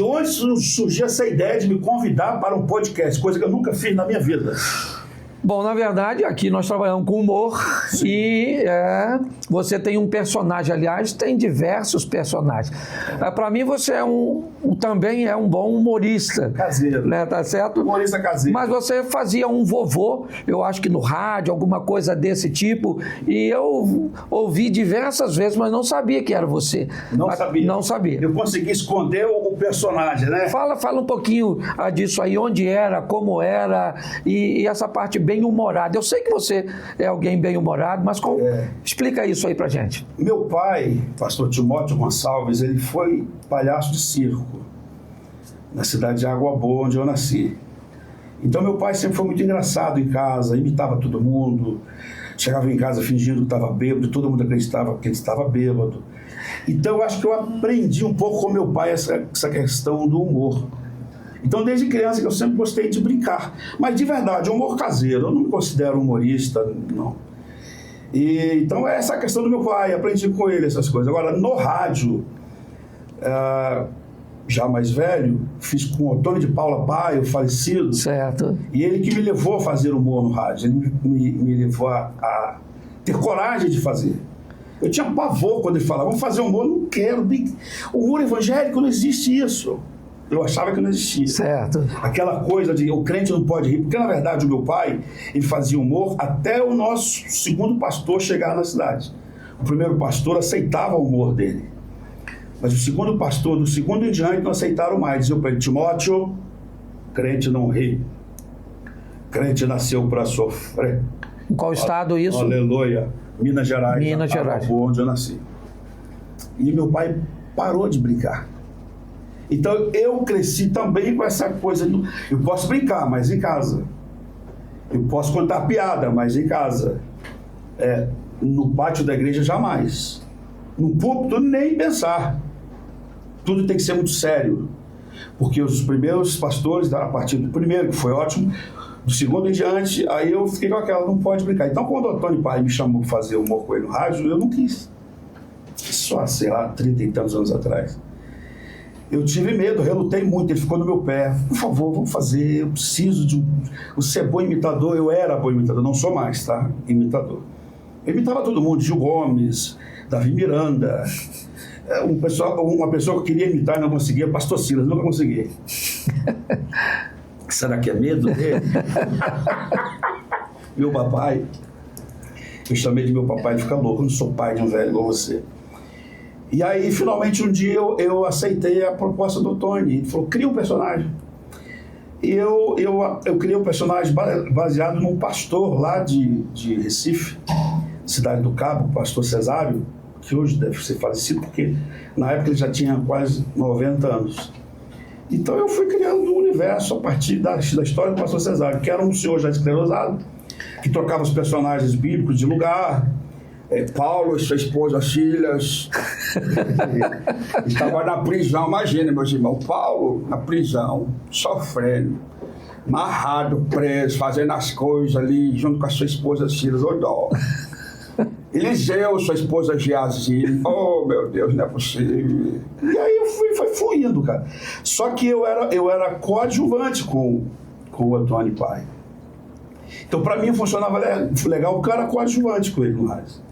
de onde surgiu essa ideia de me convidar para um podcast, coisa que eu nunca fiz na minha vida? Bom, na verdade, aqui nós trabalhamos com humor. Sim. E você tem um personagem, aliás, tem diversos personagens. Para mim, você também é um bom humorista. Caseiro. Né, tá certo? Humorista caseiro. Mas você fazia um vovô, eu acho que no rádio, alguma coisa desse tipo, e eu ouvi diversas vezes, mas não sabia que era você. Não sabia. Eu consegui esconder o personagem, né? Fala um pouquinho disso aí, onde era, como era, e essa parte bem humorada. Eu sei que você é alguém bem humorado, mas explica isso aí pra gente. Meu pai, pastor Timóteo Gonçalves, ele foi palhaço de circo na cidade de Água Boa, onde eu nasci. Então meu pai sempre foi muito engraçado em casa, imitava todo mundo, chegava em casa fingindo que estava bêbado, todo mundo acreditava que ele estava bêbado. Então eu acho que eu aprendi um pouco com meu pai essa questão do humor. Então, desde criança que eu sempre gostei de brincar. Mas, de verdade, humor caseiro. Eu não me considero humorista, não. Então, é essa a questão do meu pai. Aprendi com ele essas coisas. Agora, no rádio, já mais velho, fiz com o Antônio de Paula Paio, falecido. Certo. E ele que me levou a fazer humor no rádio. Ele me levou a ter coragem de fazer. Eu tinha pavor quando ele falava, vamos fazer humor. Não quero. Humor evangélico, não existe isso. Eu achava que não existia. Certo. Aquela coisa de o crente não pode rir, porque na verdade o meu pai, ele fazia humor até o nosso segundo pastor chegar na cidade. O primeiro pastor aceitava o humor dele. Mas o segundo pastor, do segundo em diante, não aceitaram mais. Diziam para ele, Timóteo, crente não ri. Crente nasceu para sofrer. Em qual estado isso? Aleluia. Minas Gerais. Minas Gerais. Onde eu nasci. E meu pai parou de brincar. Então, eu cresci também com essa coisa. Eu posso brincar, mas em casa. Eu posso contar piada, mas em casa. No pátio da igreja, jamais. No púlpito, nem pensar. Tudo tem que ser muito sério. Porque os primeiros pastores, a partir do primeiro, que foi ótimo, do segundo em diante, aí eu fiquei com aquela, não pode brincar. Então, quando o Antônio Pai me chamou para fazer humor com ele no rádio, eu não quis. Só, sei lá, 30 e tantos anos atrás. Eu tive medo, relutei muito, ele ficou no meu pé. Por favor, vamos fazer, eu preciso de você é bom imitador, eu era bom imitador, não sou mais, tá? Imitador. Eu imitava todo mundo, Gil Gomes, Davi Miranda, uma pessoa que eu queria imitar e não conseguia, Pastor Silas, nunca consegui. Será que é medo dele? Meu papai, eu chamei de meu papai de ficar louco, eu não sou pai de um velho igual você. E aí, finalmente, um dia eu aceitei a proposta do Tony. Ele falou, cria um personagem. E eu criei um personagem baseado num pastor lá de Recife, Cidade do Cabo, o pastor Cesário, que hoje deve ser falecido, porque na época ele já tinha quase 90 anos. Então eu fui criando um universo a partir da história do pastor Cesário, que era um senhor já esclerosado, que trocava os personagens bíblicos de lugar. Paulo e sua esposa, as filhas, estava na prisão. Imagina, meus irmãos, Paulo na prisão, sofrendo, amarrado, preso, fazendo as coisas ali, junto com a sua esposa, as filhas, ô dó. Eliseu, sua esposa, Geazi, oh meu Deus, não é possível. E aí foi fluindo, cara. Só que eu era coadjuvante com o Antônio Pai. Então, para mim, funcionava legal porque eu era coadjuvante com ele no rádio.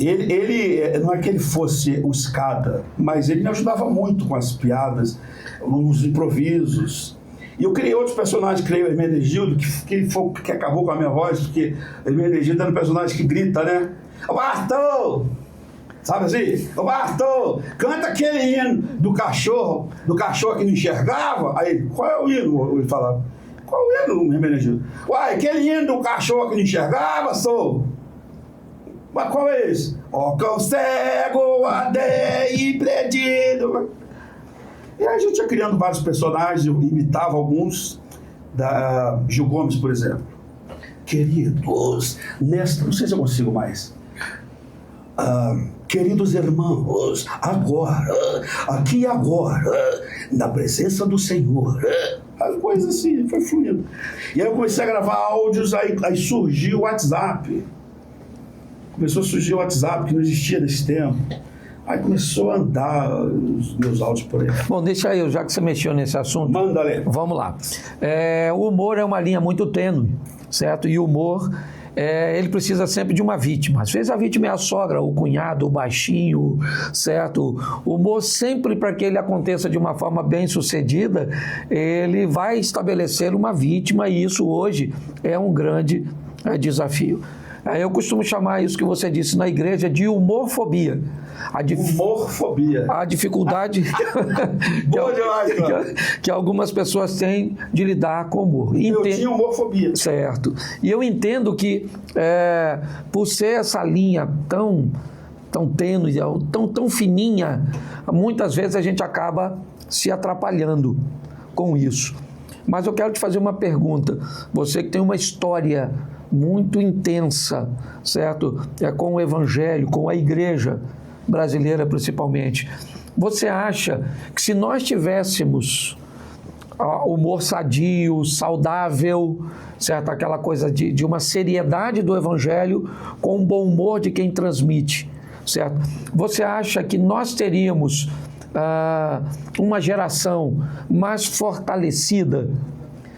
Ele não é que ele fosse o escada, mas ele me ajudava muito com as piadas, nos improvisos. E eu criei outros personagens, criei o Hermenegildo, que acabou com a minha voz, porque o Hermenegildo era um personagem que grita, né? Ô Bartô! Sabe assim? Ô Bartô! Canta aquele hino do cachorro que não enxergava. Aí, qual é o hino? Ele falava, qual é o hino, Hermenegildo? Uai, aquele hino do cachorro que não enxergava, sou... Mas qual é esse? Ó, cão cego, até impedido. E aí a gente ia criando vários personagens, eu imitava alguns, da Gil Gomes, por exemplo. Queridos, não sei se eu consigo mais. Queridos irmãos, agora, aqui e agora, na presença do Senhor. As coisas assim, foi fluindo. E aí eu comecei a gravar áudios, aí surgiu o WhatsApp. Começou a surgir o WhatsApp, que não existia nesse tempo. Aí começou a andar os meus áudios por aí. Bom, deixa eu, já que você mexeu nesse assunto. Manda, Lê. Vamos lá. O humor é uma linha muito tênue, certo? E o humor, ele precisa sempre de uma vítima. Às vezes a vítima é a sogra, o cunhado, o baixinho, certo? O humor sempre, para que ele aconteça de uma forma bem sucedida, ele vai estabelecer uma vítima, e isso hoje é um grande desafio. Eu costumo chamar isso que você disse na igreja de humorfobia. Humorfobia. A dificuldade que algumas pessoas têm de lidar com o humor. Eu tinha humorfobia. Certo. E eu entendo que, por ser essa linha tão tênue, tão fininha, muitas vezes a gente acaba se atrapalhando com isso. Mas eu quero te fazer uma pergunta. Você que tem uma história muito intensa, certo? Com o Evangelho, com a igreja brasileira principalmente. Você acha que se nós tivéssemos humor sadio, saudável, certo? Aquela coisa de uma seriedade do Evangelho com um bom humor de quem transmite, certo? Você acha que nós teríamos uma geração mais fortalecida,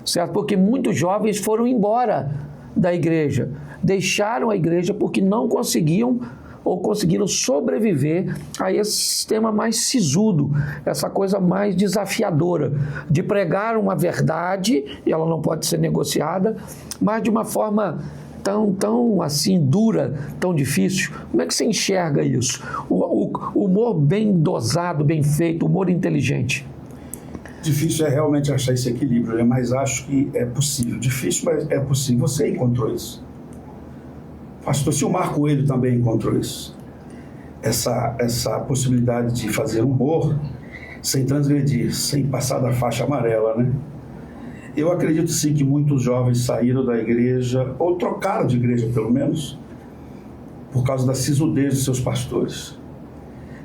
certo? Porque muitos jovens foram embora da igreja, deixaram a igreja porque não conseguiam ou conseguiram sobreviver a esse sistema mais sisudo, essa coisa mais desafiadora, de pregar uma verdade, e ela não pode ser negociada, mas de uma forma tão assim dura, tão difícil. Como é que você enxerga isso? O humor bem dosado, bem feito, humor inteligente. Difícil é realmente achar esse equilíbrio, né? Mas acho que é possível. Difícil, mas é possível. Você encontrou isso. Pastor Silmar Coelho também encontrou isso. Essa possibilidade de fazer humor sem transgredir, sem passar da faixa amarela, né? Eu acredito sim que muitos jovens saíram da igreja, ou trocaram de igreja pelo menos, por causa da sisudez dos seus pastores.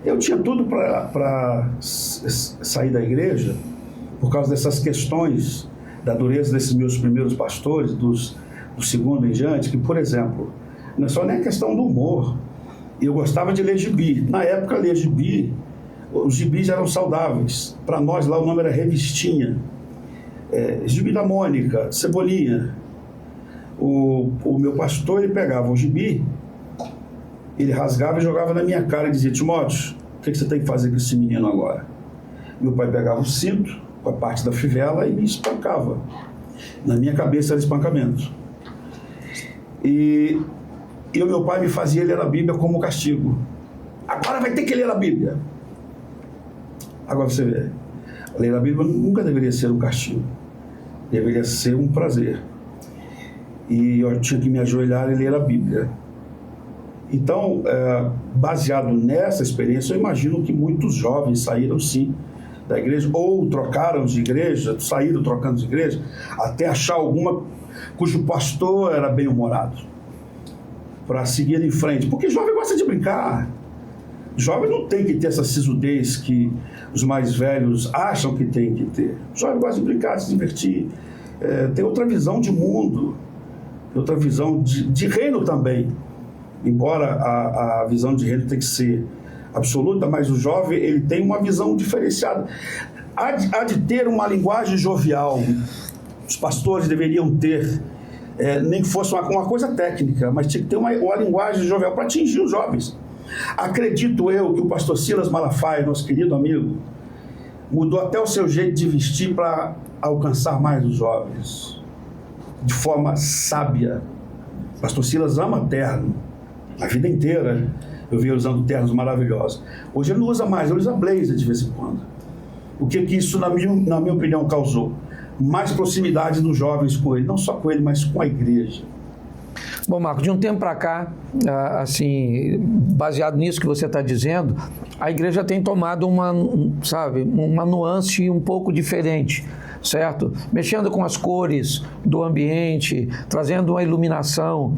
Eu tinha tudo para sair da igreja por causa dessas questões da dureza desses meus primeiros pastores, do segundo em diante, que, por exemplo, não é só nem a questão do humor. Eu gostava de ler gibi. Na época, ler gibi, os gibis eram saudáveis. Para nós, lá o nome era Revistinha. Gibi da Mônica, Cebolinha. O meu pastor, ele pegava o gibi, ele rasgava e jogava na minha cara e dizia: Timóteo, o que você tem que fazer com esse menino agora? Meu pai pegava o cinto, com a parte da fivela, e me espancava. Na minha cabeça era espancamento. E o meu pai me fazia ler a Bíblia como castigo. Agora vai ter que ler a Bíblia. Agora você vê, ler a Bíblia nunca deveria ser um castigo. Deveria ser um prazer. E eu tinha que me ajoelhar e ler a Bíblia. Então, baseado nessa experiência, eu imagino que muitos jovens saíram sim da igreja, ou trocaram de igreja, saíram trocando de igreja, até achar alguma cujo pastor era bem-humorado, para seguir em frente. Porque jovem gosta de brincar. Jovem não tem que ter essa sisudez que os mais velhos acham que tem que ter. Jovem gosta de brincar, de se divertir, tem outra visão de mundo, outra visão de reino também. Embora a visão de reino tem que ser absoluta, mas o jovem ele tem uma visão diferenciada. Há de ter uma linguagem jovial. Os pastores deveriam ter, nem que fosse uma coisa técnica, mas tinha que ter uma linguagem jovial para atingir os jovens. Acredito eu que o pastor Silas Malafaia, nosso querido amigo, mudou até o seu jeito de vestir para alcançar mais os jovens, de forma sábia. O pastor Silas ama terno, a vida inteira eu vi ele usando ternos maravilhosos. Hoje ele não usa mais, ele usa blazer de vez em quando. O que isso, na minha opinião, causou? Mais proximidade dos jovens com ele, não só com ele, mas com a igreja. Bom, Marco, de um tempo para cá, assim, baseado nisso que você está dizendo, a igreja tem tomado uma nuance um pouco diferente, certo? Mexendo com as cores do ambiente, trazendo uma iluminação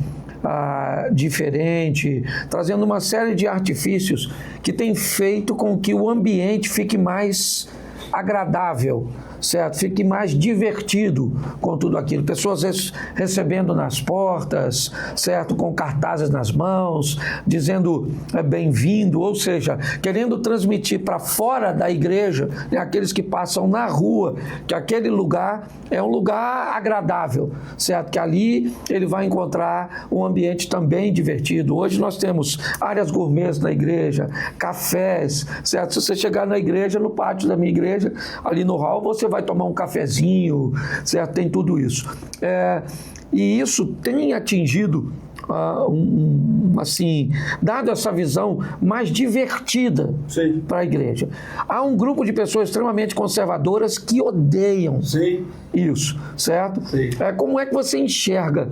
diferente, trazendo uma série de artifícios que tem feito com que o ambiente fique mais agradável, certo? Fique mais divertido com tudo aquilo. Pessoas recebendo nas portas, certo? Com cartazes nas mãos, dizendo bem-vindo, ou seja, querendo transmitir para fora da igreja, né, aqueles que passam na rua, que aquele lugar é um lugar agradável, certo? Que ali ele vai encontrar um ambiente também divertido. Hoje nós temos áreas gourmets na igreja, cafés, certo? Se você chegar na igreja, no pátio da minha igreja, ali no hall, você vai tomar um cafezinho, certo? Tem tudo isso. E isso tem atingido, assim, dado essa visão mais divertida para a igreja. Há um grupo de pessoas extremamente conservadoras que odeiam isso, certo? Como é que você enxerga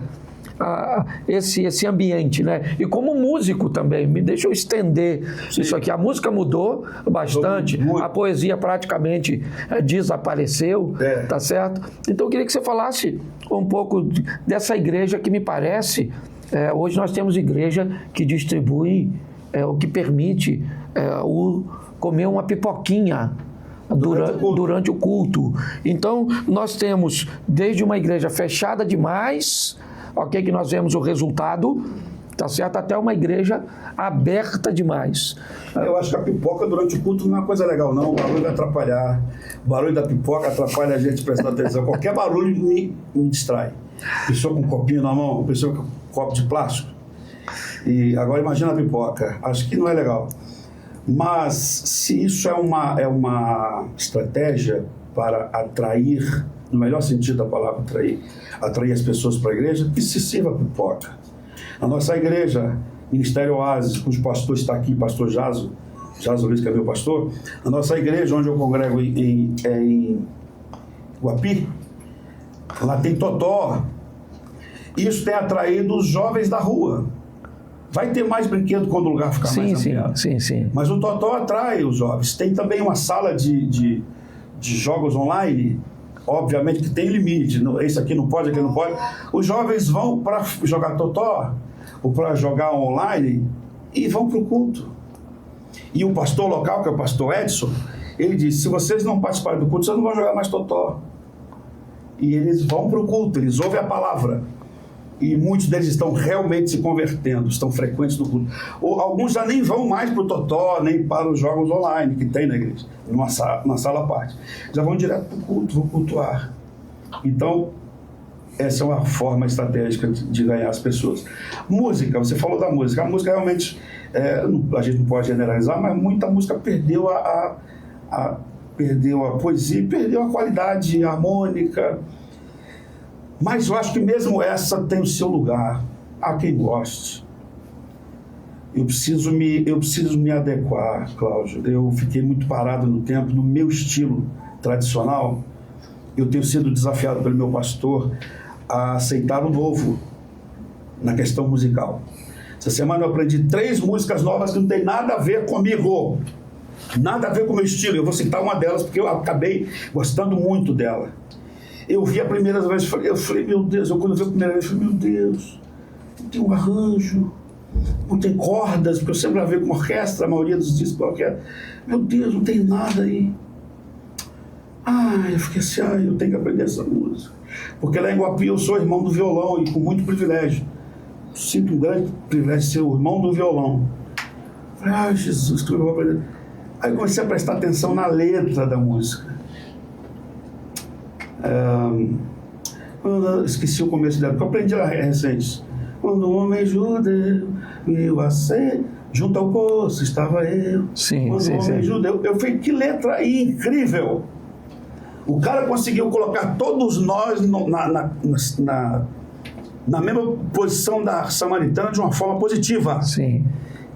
esse ambiente, né? E como músico também, me deixa eu estender isso aqui. A música mudou bastante, a poesia praticamente desapareceu, tá certo? Então eu queria que você falasse um pouco dessa igreja que me parece, hoje nós temos igreja que distribui, o que permite comer uma pipoquinha durante o culto. Então nós temos desde uma igreja fechada demais, ok, que nós vemos o resultado, tá certo, até uma igreja aberta demais. Eu acho que a pipoca durante o culto não é uma coisa legal, não. O barulho vai atrapalhar. O barulho da pipoca atrapalha a gente prestando atenção. Qualquer barulho me distrai. Pessoa com um copinho na mão, pessoa com um copo de plástico. E agora imagina a pipoca. Acho que não é legal. Mas se isso é uma estratégia para atrair, no melhor sentido da palavra atrair as pessoas para a igreja, que se sirva pipoca. A nossa igreja, Ministério Oásis, cujo pastor está aqui, pastor Jaso Luiz, que é meu pastor, a nossa igreja, onde eu congrego em Guapi, lá tem totó. Isso tem atraído os jovens da rua. Vai ter mais brinquedo quando o lugar ficar mais ampliado. Sim. Mas o totó atrai os jovens. Tem também uma sala de jogos online. Obviamente que tem limite, esse aqui não pode, aquele não pode. Os jovens vão para jogar totó ou para jogar online e vão para o culto. E o pastor local, que é o pastor Edson, ele disse: se vocês não participarem do culto, vocês não vão jogar mais totó. E eles vão para o culto, eles ouvem a palavra. E muitos deles estão realmente se convertendo, estão frequentes no culto. Ou alguns já nem vão mais para o totó, nem para os jogos online que tem na igreja, na sala à parte. Já vão direto para o culto, vão cultuar. Então, essa é uma forma estratégica de ganhar as pessoas. Música, você falou da música. A música realmente, a gente não pode generalizar, mas muita música perdeu perdeu a poesia, perdeu a qualidade harmônica. Mas eu acho que mesmo essa tem o seu lugar. Há quem goste. Eu preciso me adequar, Cláudio. Eu fiquei muito parado no tempo, no meu estilo tradicional. Eu tenho sido desafiado pelo meu pastor a aceitar o novo na questão musical. Essa semana eu aprendi 3 músicas novas que não tem nada a ver comigo. Nada a ver com o meu estilo. Eu vou citar uma delas porque eu acabei gostando muito dela. Eu vi a primeira vez, eu falei, meu Deus, quando eu vi a primeira vez, eu falei, meu Deus, não tem um arranjo, não tem cordas, porque eu sempre gravei com orquestra, a maioria dos discos com orquestra. Meu Deus, não tem nada aí. Eu fiquei assim, eu tenho que aprender essa música. Porque lá em Guapi eu sou irmão do violão e com muito privilégio. Sinto um grande privilégio de ser o irmão do violão. Falei, Jesus, que eu vou aprender. Aí eu comecei a prestar atenção na letra da música. Esqueci o começo dela, porque eu aprendi lá recente. Quando o homem judeu viu a sede, junto ao poço estava eu. Quando o homem judeu, eu falei, que letra incrível! O cara conseguiu colocar todos nós na mesma posição da samaritana de uma forma positiva. Sim.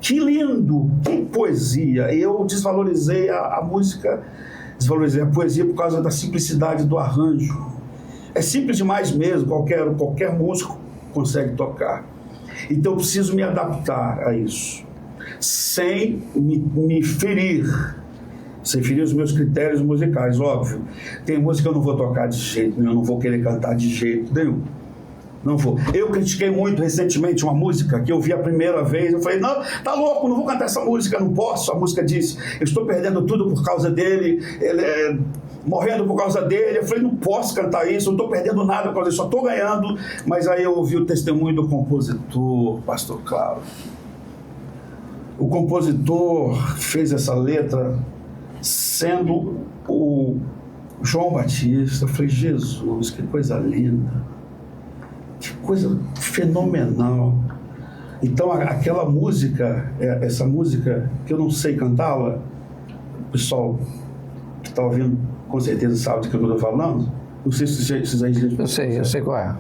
Que lindo! Que poesia! Eu desvalorizei a música, desvalorizei a poesia por causa da simplicidade do arranjo. É simples demais mesmo, qualquer músico consegue tocar. Então eu preciso me adaptar a isso, sem me ferir, sem ferir os meus critérios musicais, óbvio. Tem música que eu não vou tocar de jeito nenhum, eu não vou querer cantar de jeito nenhum. Não vou. Eu critiquei muito recentemente uma música que eu vi a primeira vez. Eu falei, não, tá louco, não vou cantar essa música, não posso. A música disse, eu estou perdendo tudo por causa dele, ele morrendo por causa dele. Eu falei, não posso cantar isso, não estou perdendo nada por causa disso, só estou ganhando. Mas aí eu ouvi o testemunho do compositor, pastor Claro. O compositor fez essa letra sendo o João Batista. Eu falei, Jesus, que coisa linda, que coisa fenomenal. Então aquela música, essa música que eu não sei cantá-la, o pessoal que está ouvindo com certeza sabe do que eu estou falando. Não sei se vocês aí... Eu sei qual é.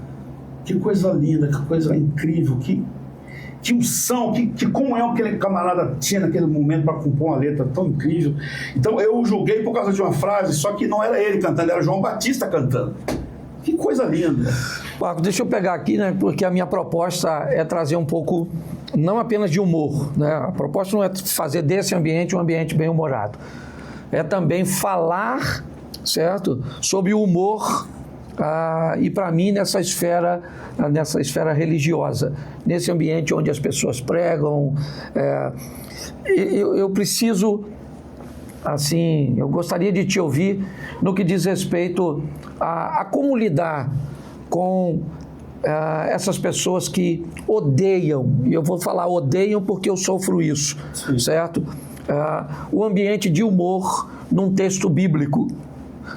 Que coisa linda, que coisa incrível, que unção, que comunhão aquele camarada tinha naquele momento para compor uma letra tão incrível. Então eu o julguei por causa de uma frase, só que não era ele cantando, era João Batista cantando. Que coisa linda. Marco, deixa eu pegar aqui, né, porque a minha proposta é trazer um pouco, não apenas de humor, né? A proposta não é fazer desse ambiente um ambiente bem-humorado. É também falar, certo, sobre o humor, e para mim nessa esfera religiosa, nesse ambiente onde as pessoas pregam. Eu preciso, assim, eu gostaria de te ouvir no que diz respeito a como lidar com essas pessoas que odeiam, e eu vou falar odeiam porque eu sofro isso, sim, certo? O ambiente de humor num texto bíblico,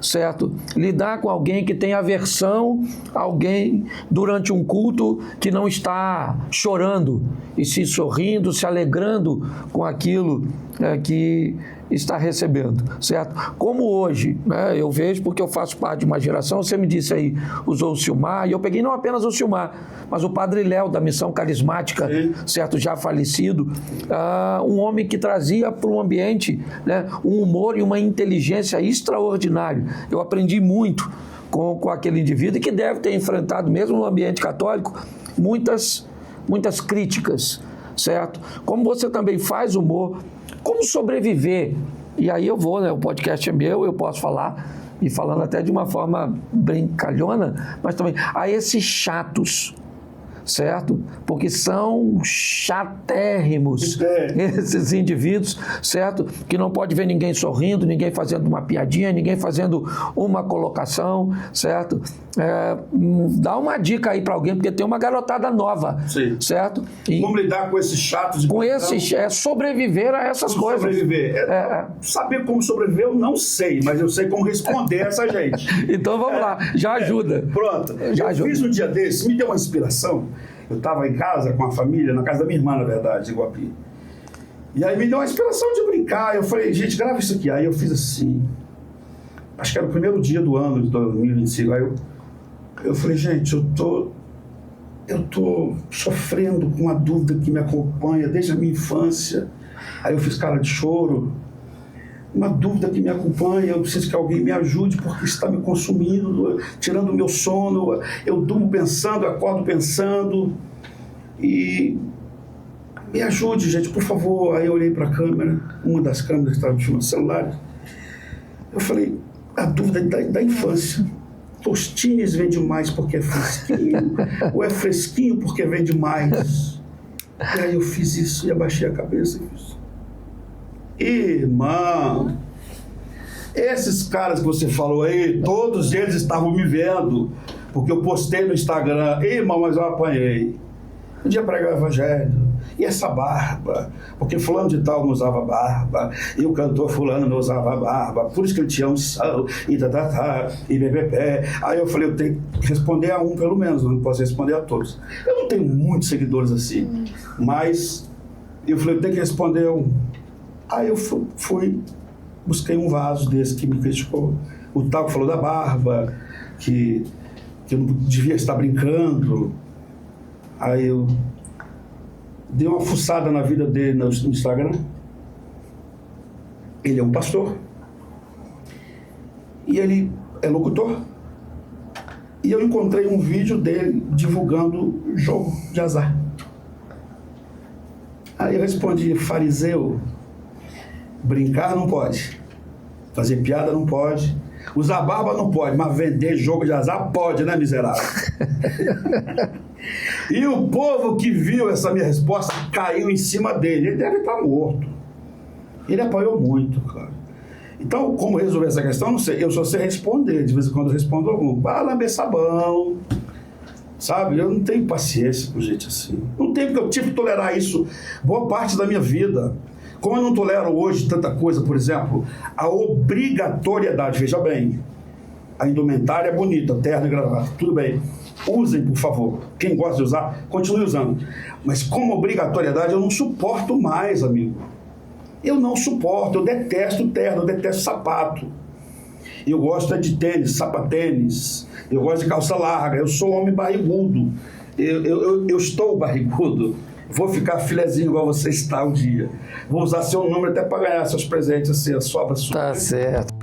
certo? Lidar com alguém que tem aversão, alguém durante um culto que não está chorando e se sorrindo, se alegrando com aquilo que está recebendo, certo? Como hoje, né, eu vejo, porque eu faço parte de uma geração, você me disse aí, usou o Silmar, e eu peguei não apenas o Silmar, mas o Padre Léo, da Missão Carismática, sim, certo, já falecido, um homem que trazia para o ambiente, né, um humor e uma inteligência extraordinário. Eu aprendi muito com aquele indivíduo, e que deve ter enfrentado, mesmo no ambiente católico, muitas críticas, certo? Como você também faz humor, como sobreviver? E aí eu vou, né? O podcast é meu, eu posso falar, e falando até de uma forma brincalhona, mas também a esses chatos, certo? Porque são chatérrimos esses indivíduos, certo? Que não pode ver ninguém sorrindo, ninguém fazendo uma piadinha, ninguém fazendo uma colocação, certo? Dá uma dica aí para alguém, porque tem uma garotada nova, sim, certo? E como lidar com esses chatos? Com esses, sobreviver a essas coisas. Sobreviver. Saber como sobreviver eu não sei, mas eu sei como responder a essa gente. Então vamos lá, já ajuda. Pronto, fiz um dia desse, me deu uma inspiração. Eu estava em casa com a família, na casa da minha irmã, na verdade, em Guapi. E aí me deu uma inspiração de brincar. Eu falei, gente, grava isso aqui. Aí eu fiz assim. Acho que era o primeiro dia do ano de 2025. Aí eu falei, gente, eu tô sofrendo com uma dúvida que me acompanha desde a minha infância. Aí eu fiz cara de choro. Uma dúvida que me acompanha, eu preciso que alguém me ajude porque está me consumindo, tirando o meu sono. Eu durmo pensando, eu acordo pensando. E me ajude, gente, por favor. Aí eu olhei para a câmera, uma das câmeras que estava filmando o celular. Eu falei, a dúvida da infância. Tostines vende mais porque é fresquinho, ou é fresquinho porque vende mais? E aí eu fiz isso e abaixei a cabeça e fiz. Irmão, esses caras que você falou aí, todos eles estavam me vendo, porque eu postei no Instagram. Irmão, mas eu apanhei. Um dia pregar o evangelho. E essa barba? Porque fulano de tal não usava barba, e o cantor fulano não usava barba, por isso que ele tinha unção, e e bebê. Aí eu falei, eu tenho que responder a um pelo menos, não posso responder a todos. Eu não tenho muitos seguidores assim, mas eu falei, eu tenho que responder a um. Aí eu busquei um vaso desse que me criticou. O tal que falou da barba, que eu não devia estar brincando. Aí eu dei uma fuçada na vida dele no Instagram. Ele é um pastor. E ele é locutor. E eu encontrei um vídeo dele divulgando jogo de azar. Aí eu respondi, fariseu, brincar não pode, fazer piada não pode, usar barba não pode, mas vender jogo de azar pode, né, miserável? E o povo que viu essa minha resposta caiu em cima dele. Ele deve estar morto. Ele apanhou muito, cara. Então, como resolver essa questão? Não sei. Eu só sei responder. De vez em quando eu respondo algum. Vai lamber sabão. Sabe? Eu não tenho paciência com gente assim. Não tenho, porque eu tive que tolerar isso boa parte da minha vida. Como eu não tolero hoje tanta coisa, por exemplo, a obrigatoriedade. Veja bem, a indumentária é bonita, terno e gravata. Tudo bem. Usem, por favor. Quem gosta de usar, continue usando. Mas como obrigatoriedade, eu não suporto mais, amigo. Eu não suporto, eu detesto terno, eu detesto sapato. Eu gosto de tênis, sapatênis. Eu gosto de calça larga. Eu sou homem barrigudo. Eu estou barrigudo. Vou ficar filezinho igual você está um dia. Vou usar seu número até para ganhar seus presentes assim, a sobra sua. Tá certo.